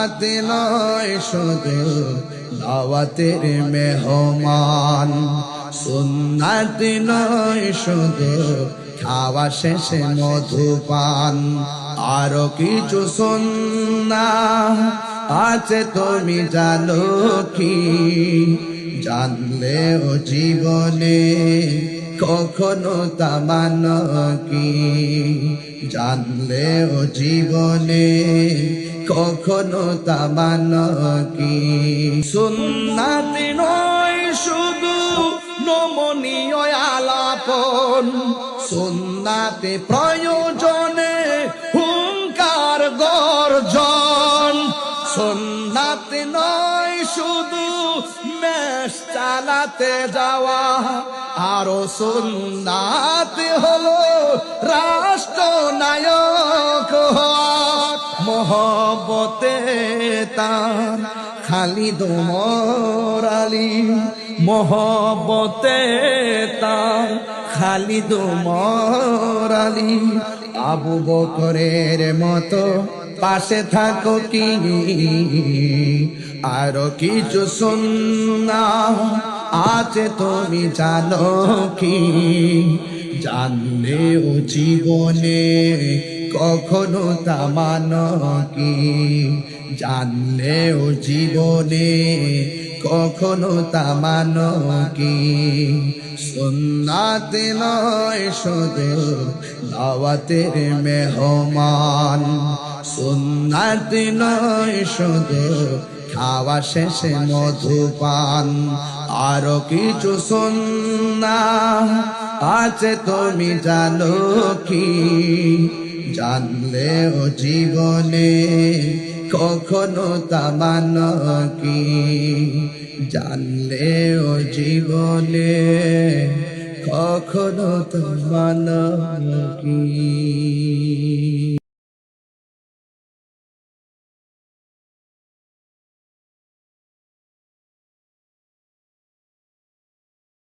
সুন্নাত নয় শুধু দাওয়াতের মেহমান, সুন্নাত নয় শুধু খাওয়া শেষে মধুপান, আরো কিছু সুন্নাহ আছে তুমি জানো কি? জানলেও জীবনে কখনো তা মানো কি? জানলেও জীবনে কখনো তা মানো কি? সুন্নাত নয় শুধু নমনীয় আলাপন, সুন্নাতে প্রয়োজনে হুঙ্কার গর্জন, সুন্নাত নয় শুধু মেষ চালাতে যাওয়া, আরো সুন্নাত হলো রাষ্ট্রনায়ক হওয়া। মোহব্বতে তার খালিদ ওমর আলী, মোহব্বতে তার খালিদ ওমর আলী, আবু বকরের মতো পাশে থাকো কি? আরো কিছু সুন্নাহ আছে তুমি জানো কি? জানলেও জীবনে কখনো তা মানো কি? জানলেও জীবনে কখনো তা মানো কি? সুন্নাত নয় শুধু দাওয়াতের মেহমান, সুন্নাত নয় শুধু খাওয়া শেষে মধুপান, আরো কিছু সুন্নাহ আছে তুমি জানো কি? জানলেও জীবনে কখনো তা মানো কি? জানলেও জীবনে কখনো তা মানো কি?